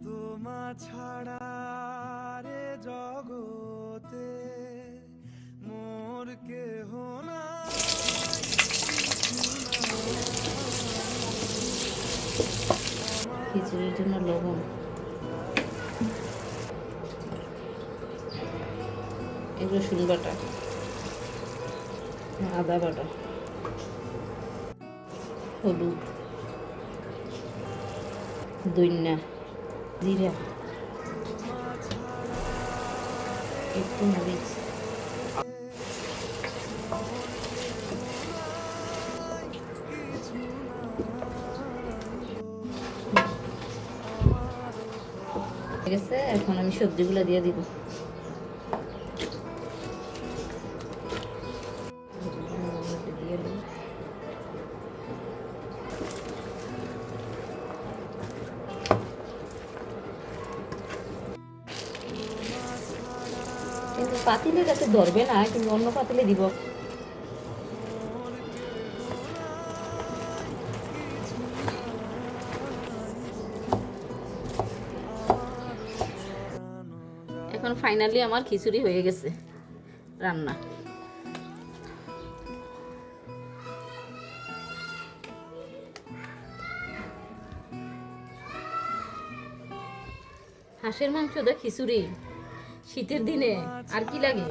তোমা ছাড়া রে জগতে মোর কেহ নাই। খিচুড়ির জন্য লবণ, রসুন বাটা, আদা বাটা, হলুদ, ধনিয়া, জিরা, একটু মরিচ, ঠিক আছে। এখন আমি সবজিগুলো দিয়ে দিব। দিয়ে দিই। কিন্তু পাতিলে যাতে ধরবে না, কিন্তু অন্য পাতিলে দিব। এখন ফাইনালি আমার খিচুড়ি হয়ে গেছে রান্না। হাঁসের মাংস দা খিচুড়ি শীতের দিনে আর কি লাগে।